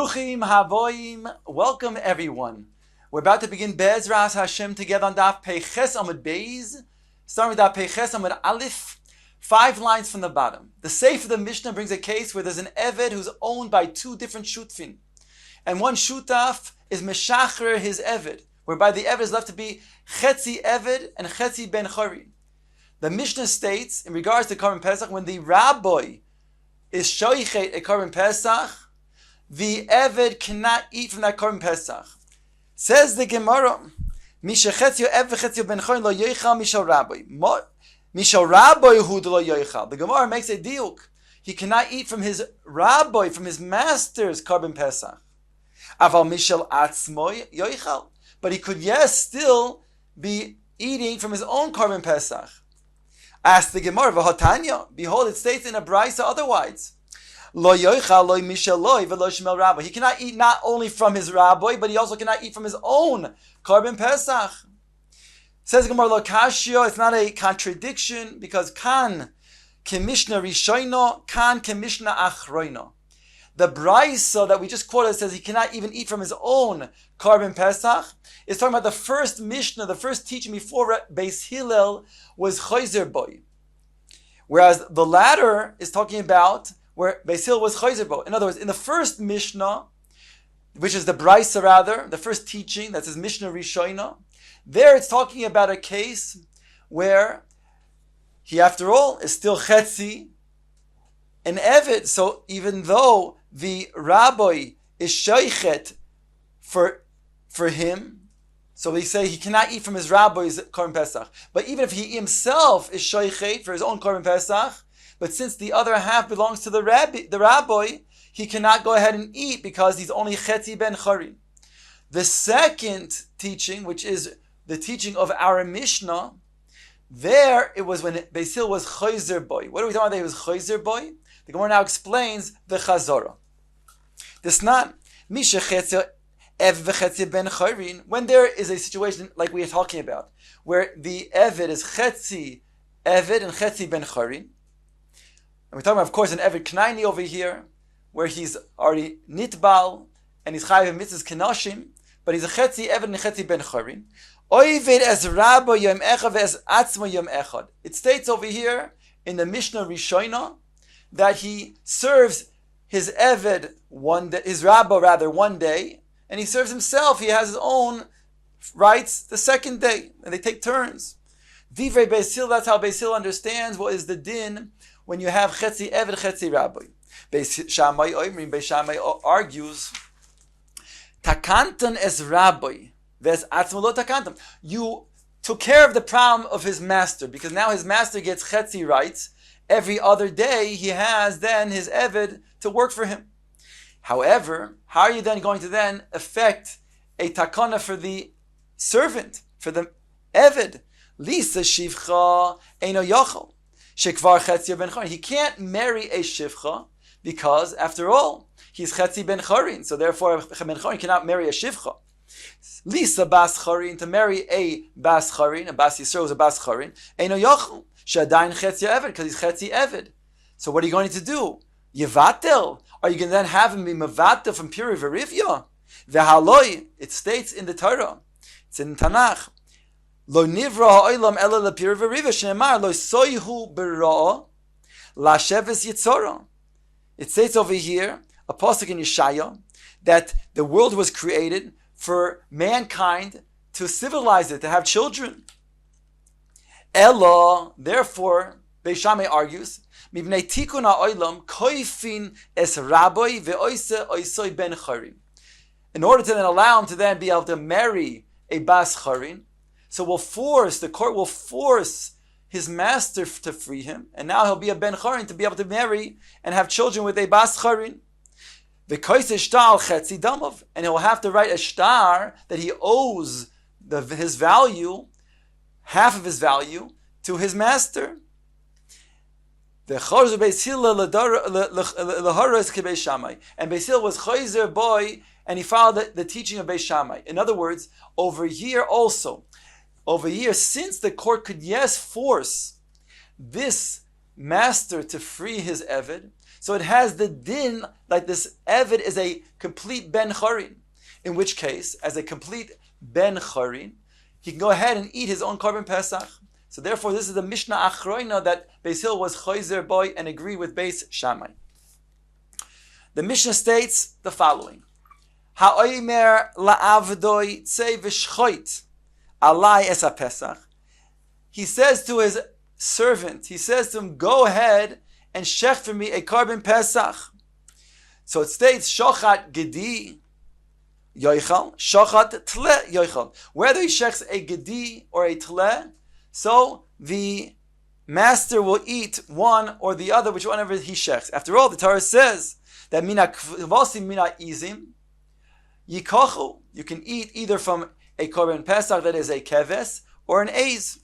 Bruchim Havoim, welcome everyone. We're about to begin Be'ezras Hashem together on Daf Peiches Amud Beis, starting with Daf Peiches Amud Aleph, 5 lines from the bottom. The Seif of the Mishnah brings a case where there's an Eved who's owned by 2 different Shutfin. And one Shutaf is Meshacher his Eved, whereby the Eved is left to be Chetzi Eved and Chetzi Ben Chorin. The Mishnah states, in regards to Korban Pesach, when the Rabbi is Shoichet a Korban Pesach, the Eved cannot eat from that Korban Pesach. Says the Gemara, Misha Chetzio Eved Chetzio Ben Chorin lo yoichal Misha Rabbi. Misha Rabbi hu lo yoichal. The Gemara makes a diuk. He cannot eat from his Rabbi, from his master's Korban Pesach. Aval Mishal Atzmo yoichal. But he could, still be eating from his own Korban Pesach. Ask the Gemara, V'hotanya, behold, it states in a brisa otherwise. Lo yoichal lo mishaloi v'lo shemel rabbi. He cannot eat not only from his rabbi, but he also cannot eat from his own Korban Pesach. Says Gemara lo kashio, it's not a contradiction, because kan kemishna rishoino, kan kemishna achroino. The brisa that we just quoted says he cannot even eat from his own Korban Pesach. It's talking about the first Mishnah, the first teaching before Beis Hillel was Chayzer Boy. Whereas the latter is talking about where Beis Hillel was Chayzer Boy. In other words, in the first Mishnah, which is the brisa rather, the first teaching, that says Mishnah Rishoina, there it's talking about a case where he, after all, is still Chetzi, an Eved. So even though the Rabbi is Shoichet for him, so we say he cannot eat from his Rabbi's Korban Pesach. But even if he himself is Shoichet for his own Korban Pesach, but since the other half belongs to the Rabbi, he cannot go ahead and eat because he's only Chetzi Ben Chorin. The second teaching, which is the teaching of our Mishnah, there it was when Beis Hillel was Chayzer Boy. What are we talking about that he was Chayzer Boy? The Gemara now explains the Chazorah. This not Misha Chetzi Eved v'Chetzi Ben Chorin, when there is a situation like we are talking about, where the Eved is Chetzi Eved and Chetzi Ben Chorin, and we're talking about, of course, an Eved Knaini over here, where he's already Nitbal, and he's Chayiv Mitzvahs Kenoshim, but he's a Chetzi Eved and Chetzi Ben Chorin. Oived as Rabba Yom Echad as Atzma Yom Echad. It states over here in the Mishnah Rishoina that he serves his Eved one day, his Rabba rather, one day, and he serves himself. He has his own rights the second day, and they take turns. Divrei Beis Hillel, that's how Beis Hillel understands what is the din when you have Chetzi Eved, Chetzi Rabbi. Beis Shammai argues, Takantan es Rabbi, ves atzmo lo takantam. You took care of the problem of his master, because now his master gets Chetzi rights. Every other day he has then his Eved to work for him. However, how are you then going to then affect a takana for the servant, for the Eved? Lisa shivcha eino yochel shekvar chetzi ben chorin. He can't marry a shivcha because, after all, he's chetzi ben chorin. So therefore, ben chorin cannot marry a shivcha. Lisa bas chorin, to marry a bas chorin, a bas yisrael is a bas chorin. Eino yochel shadayin chetzi eved, because he's chetzi eved. So what are you going to do? Yevatel? Are you going to then have him be mevatel from Piri Verivya? Vehaloi, it states in the Torah, it's in Tanakh, Lo nivra ha'olam ela lepiri v'riva shenemar lo soyhu b'ra lasheves yitzora. It states over here, a pasuk in Yeshaya, that the world was created for mankind to civilize it, to have children. Ella, therefore, Beis Shammai argues, mibnei tikun ha'olam koifin es rabbi ve'oise oisoi ben chorin. In order to then allow him to then be able to marry a bas chorin, so the court will force his master to free him, and now he'll be a ben chorin to be able to marry and have children with a bas chorin. And he'll have to write a shtar that he owes his value, half of his value, to his master. And Beis Hillel was Chayzer Boy, and he followed the teaching of Beis Shammai. In other words, over here, since the court could force this master to free his Eved, So it has the din like this Eved is a complete Ben Chorin. In which case, as a complete Ben Chorin, he can go ahead and eat his own Korban Pesach. So therefore, this is the Mishnah Achroina that Beis Hill was Choizer boy and agreed with Beis Shammai. The Mishnah states the following: Ha'oimer la'avdoi tzei v'shchoit alai es Pesach. He says to his servant, he says to him, go ahead and shech for me a Korban Pesach. So it states, Shochat Gedi Yoichal, Shochat Tle Yoichal. Whether he shechs a Gedi or a Tle, so the master will eat one or the other, whichever he shechs. After all, the Torah says that mina kvosim mina izim yikochu. You can eat either from a Korban Pesach that is a keves or an eiz.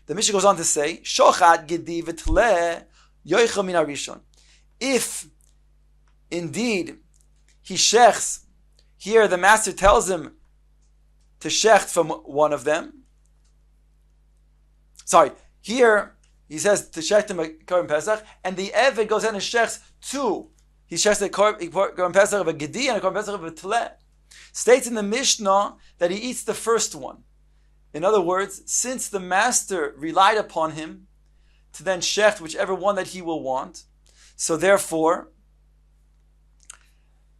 The Mishnah goes on to say, Shochat Gedi v'Tle Yoichal mina rishon. If indeed he shechs, here the master tells him to shecht from one of them. Sorry, here he says to shecht him a Korban Pesach, and the Eved goes ahead and shechs two. He shechs a Korban Pesach of a Gedi and a Korban Pesach of a Tle. States in the Mishnah that he eats the first one. In other words, since the master relied upon him to then shecht whichever one that he will want, so therefore,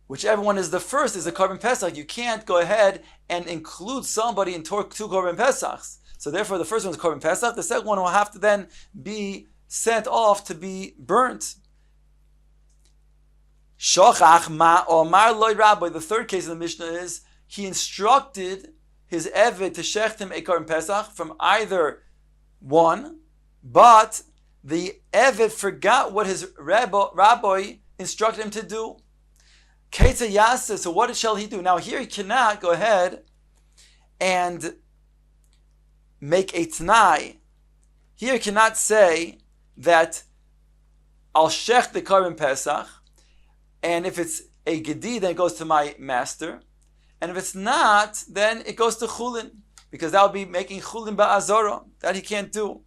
whichever one is the first is a Korban Pesach. You can't go ahead and include somebody in two Korban Pesachs. So therefore, the first one is Korban Pesach. The second one will have to then be sent off to be burnt. Shochach ma omar loy rabbi. The third case of the Mishnah is he instructed his Eved to shecht him a Korban Pesach from either one, but the Eved forgot what his rabbi instructed him to do. Keita Yasa, so what shall he do? Now here he cannot go ahead and make a t'nai. Here he cannot say that I'll shech the Korban Pesach, and if it's a Gedi, then it goes to my master, and if it's not, then it goes to Chulin, because that would be making Chulin ba'azora. That he can't do.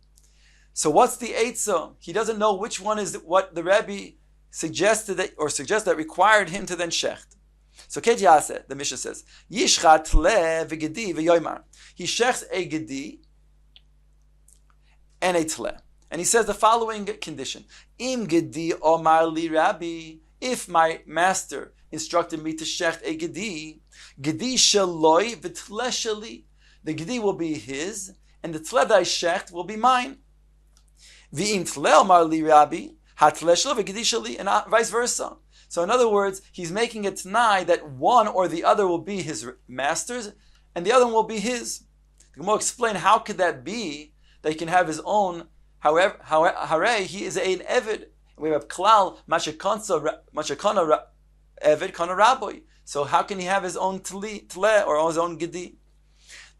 So what's the Eitzah? He doesn't know which one is what the Rebbe suggested that required him to then shecht. So Kejiyaseh, the Mishnah says, Yishchat le v'gedi v'yoymar. He shechts a gedi and a tle. And he says the following condition: Im gedi omar li rabbi. If my master instructed me to shecht a gedi, gedi shaloi v'tle shali. The gedi will be his, and the tle that I shecht will be mine. V'im tle omar li rabbi. And vice versa. So in other words, he's making it tonight that one or the other will be his master's and the other one will be his. The Gemara explain how could that be that he can have his own. However, he is an Eved. We have klal mashakana Eved kana rabbi. So how can he have his own tle or his own gedi?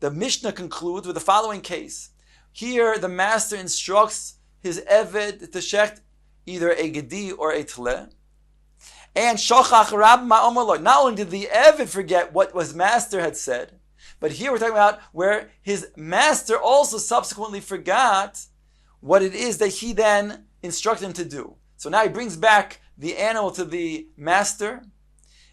The Mishnah concludes with the following case. Here the master instructs his Eved to shecht either a gedi or a tle. And shochach rab ma'omaloi. Not only did the Eved forget what his master had said, but here we're talking about where his master also subsequently forgot what it is that he then instructed him to do. So now he brings back the animal to the master,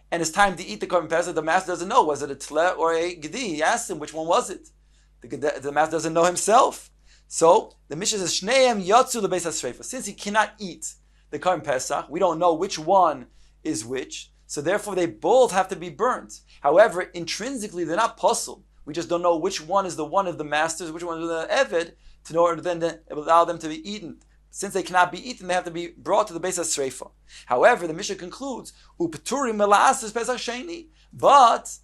and it's time to eat the Korban Pesach. The master doesn't know, was it a tle or a gedi? He asked him, which one was it? The master doesn't know himself. So the Mishnah says, Shneim yatzu lebeis hasreifa. Since he cannot eat the Korban Pesach, we don't know which one is which. So therefore, they both have to be burnt. However, intrinsically, they're not puzzled. We just don't know which one is the one of the masters, which one is the Eved, in order to then allow them to be eaten. Since they cannot be eaten, they have to be brought to the Beis HaSreifa. However, the Mishnah concludes, Upeturi melasas Pesach Sheni. But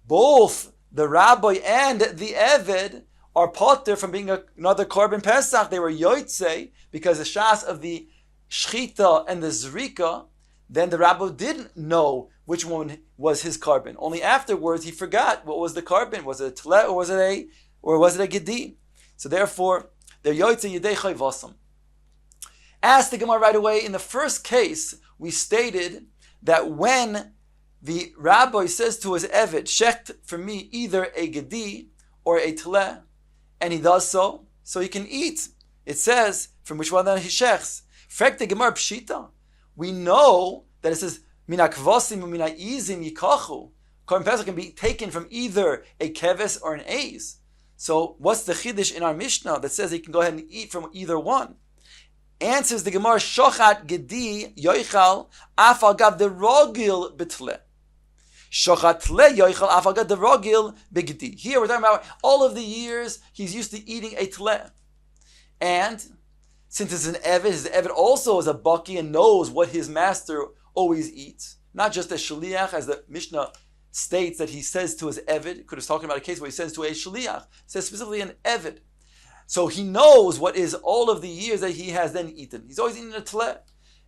both the rabbi and the Eved are potter from being another Korban Pesach. They were Yoitze, because the shas of the Shchita and the Zrika, then the rabbi didn't know which one was his Korban. Only afterwards he forgot what was the Korban. Was it a Tle or was it a Gedi? So therefore, they're Yoitze Yedei Chayvasam. Asked the Gemara right away, in the first case, we stated that when the rabbi says to his Eved, shecht for me either a Gedi or a Tle, and he does so he can eat. It says, from which one then he shechs. Frek the Gemara Pshita. we know that it says mina kvasim and mina izim yikachu. Korban Pesach can be taken from either a keves or an eiz. So what's the chiddush in our Mishnah that says he can go ahead and eat from either one? Answers the Gemara, shochat gedi yoichal afal gav the rogil betle. Shochat le yoichal afal gav the rogil begedi. Here we're talking about all of the years he's used to eating a tle. And since it's an Eved, his Eved also is a baki and knows what his master always eats. Not just a shaliach, as the Mishnah states that he says to his Eved. Could have talking about a case where he says to a shaliach. It says specifically an Eved. So he knows what is all of the years that he has then eaten. He's always eaten a tle.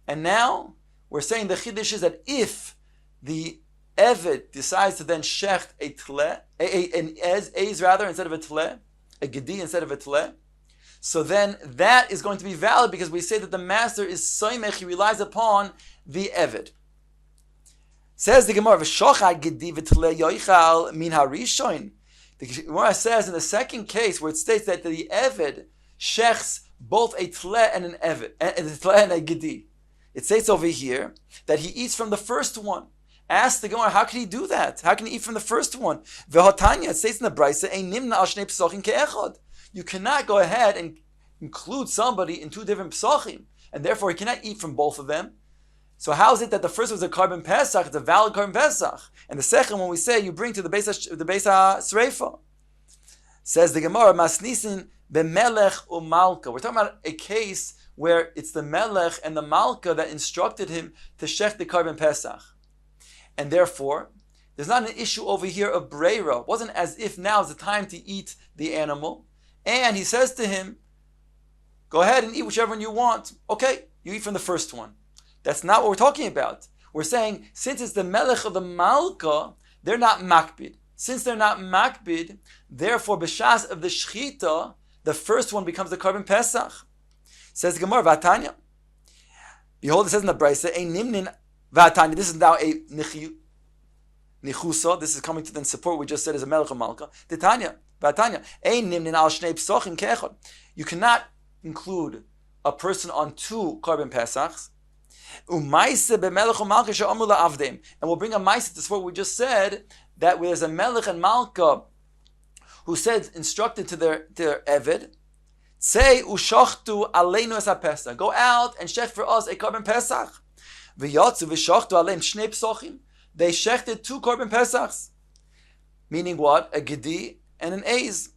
And now we're saying the chiddush is that if the Eved decides to then shecht a tle, an ez rather, instead of a tle, a gedi instead of a tle, so then that is going to be valid because we say that the master is soymech, he relies upon the Eved. Says the Gemara, v'shochad gedi v'tle yoichal min harishoin. The Gemara says in the second case where it states that the Eved shechs both a tle and an Eved, and a tle and a gedi. It states over here that he eats from the first one. Ask the Gemara, how can he do that? How can he eat from the first one? V'hotanya, it states in the Brisa, ein nimna al shnei Psachim ke'echad. You cannot go ahead and include somebody in two different Psachim, and therefore he cannot eat from both of them. So how is it that the first was a Korban Pesach, it's a valid Korban Pesach, and the second when we say you bring to the Beis HaSreifa? Says the Gemara, Masnisin b'melech u'malka. We're talking about a case where it's the melech and the malka that instructed him to shech the Korban Pesach. And therefore, there's not an issue over here of breira. It wasn't as if now is the time to eat the animal. And he says to him, go ahead and eat whichever one you want. Okay, you eat from the first one. That's not what we're talking about. We're saying, since it's the melech of the malka, they're not makbid. Since they're not makbid, therefore, b'shas of the shchita, the first one becomes the Korban Pesach. Says the Gemara, Vatanya. Behold, it says in the Brisa, a nimnin Vatanya. This is now a nichusa. This is coming to then support what we just said as a melech of malka. Titanya, Vatanya. A nimnin al shnei psachim ke'echad. You cannot include a person on two Korban Pesachs. And we'll bring a maisa to support what we just said, that there's a melech and malka who said, instructed to their Eved, say ushachtu aleinu es haPesach. Go out and shech for us a Korban Pesach. V'yatzu v'shachtu aleim shnei psachim. They shechted two Korban Pesachs. Meaning what? A gedi and an eiz.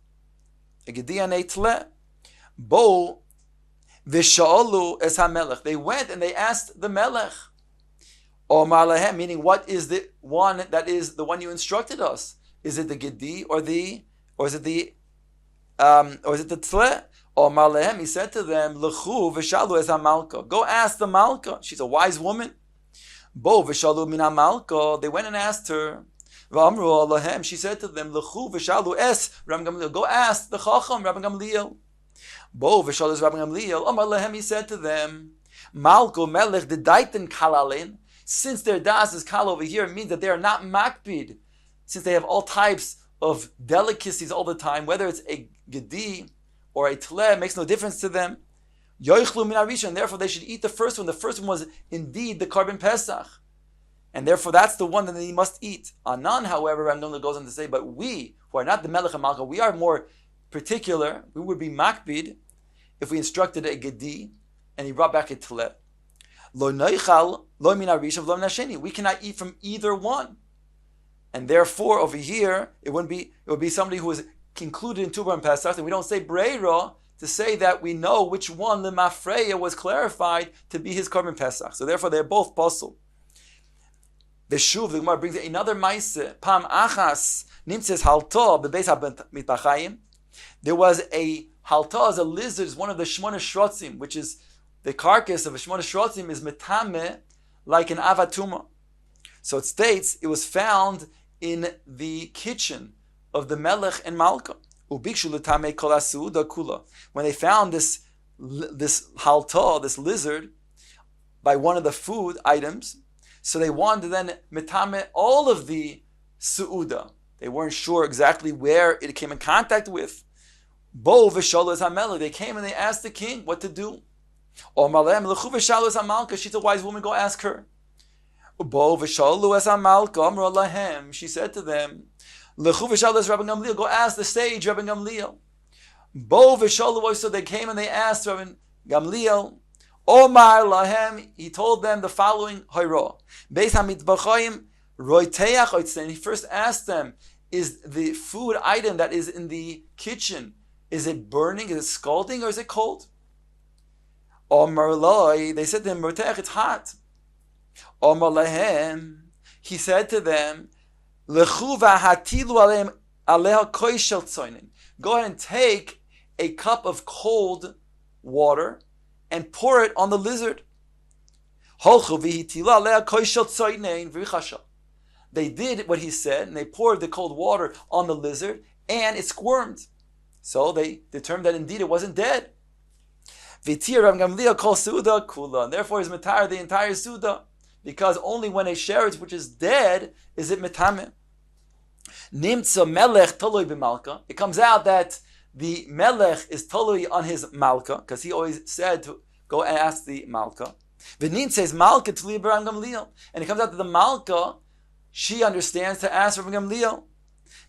A gedi and a tle. Bo v'sha'olu es hamelech. They went and they asked the melech. Omar lehem, meaning what is the one that is the one you instructed us? Is it the gedi or is it the tle? Omar lehem, he said to them, L'chu v'shalu es hamalka. Go ask the malka. She's a wise woman. Bo v'shalu min hamalka. They went and asked her. V'amru lehem, she said to them, L'chu v'shalu es Rabbi Gamliel. Go ask the chacham, Rabbi Gamliel. Bo v'shalu es Rabbi Gamliel. Omar lehem, he said to them, Malko melech dedaiten kalalin. Since their das is kal over here, it means that they are not makbid. Since they have all types of delicacies all the time, whether it's a gedi or a tle, makes no difference to them. Yoichlu min harisha, and therefore they should eat the first one. The first one was indeed the Korban Pesach. And therefore that's the one that he must eat. Anan, however, Ramnona goes on to say, but we, who are not the Melech HaMalka, we are more particular. We would be makbid if we instructed a gedi and he brought back a tle. Lo noichal, lo min harisha, lo min hasheni. We cannot eat from either one. And therefore, over here, it would be somebody who is included in two Korban Pesach, and we don't say breira to say that we know which one the mafreya was clarified to be his Korban Pesach. So therefore, they're both possible. The Shuv, the Gemara brings another maise. Pam achas nimtzes halto bebeis hamitbachayim. There was a halta, as a lizard, is one of the shmona shrotzim, which is the carcass of a shmona shrotzim is metame like an avatuma. So it states it was found in the kitchen of the Melech and Malka. When they found this halta, this lizard, by one of the food items, so they wanted to then metame all of the su'uda. They weren't sure exactly where it came in contact with. Bo v'sholas hamelech. They came and they asked the king what to do. Omar lehem lechu v'shalu es hamalka. She's a wise woman. Go ask her. Bo v'shalu es hamalka amra lahem. She said to them, lechu v'shalu es Rabbi Gamliel. Go ask the sage Rabbi Gamliel. Bo v'shalu. So they came and they asked Rabbi Gamliel. Omar lahem. He told them the following hayra. Beis hamitbachayim roiteach oitztein. He first asked them, is the food item that is in the kitchen, is it burning, is it scalding, or is it cold? Omar loi, they said to him, roiteach, it's hot. Omar lahem, he said to them, lechu v'hatilu aleha koi shel tzoinin. Go ahead and take a cup of cold water and pour it on the lizard. Holchu v'hitilu aleha koi shel tzoinin v'chasha. They did what he said, and they poured the cold water on the lizard, and it squirmed. So they determined that indeed it wasn't dead. V'tir Rav Gamliel kol suda kula. Therefore, he's matar the entire suda, because only when a sheretz which is dead is it metameh. Nimtza melech toloi b'malka. It comes out that the melech is toloi on his malka, because he always said to go and ask the malka. V'nim says malka toloi b'Rav Gamliel, and it comes out that the malka, she understands to ask Rabbi Gamliel.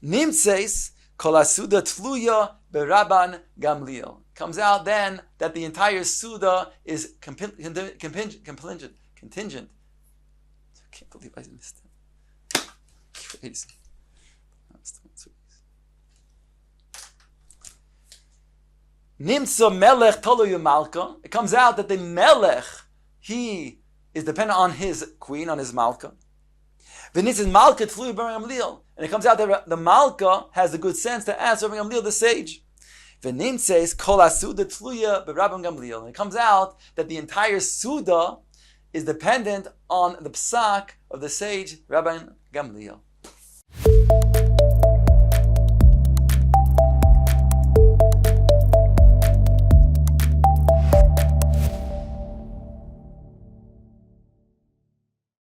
Nimtzeis kol hasuda tluya b'Rabban Gamliel. Comes out then that the entire suda is contingent. I can't believe I missed it. Crazy. Nimtza melech toluya malka. It comes out that the melech, he is dependent on his queen, on his malka. V'nitzin malka tluya b'Rabban Gamliel, and it comes out that the malka has the good sense to ask Rabbi Gamliel the sage. V'nim says kol hasuda tluya b'Rabban Gamliel, and it comes out that the entire suda is dependent on the psak of the sage Rabbi Gamliel.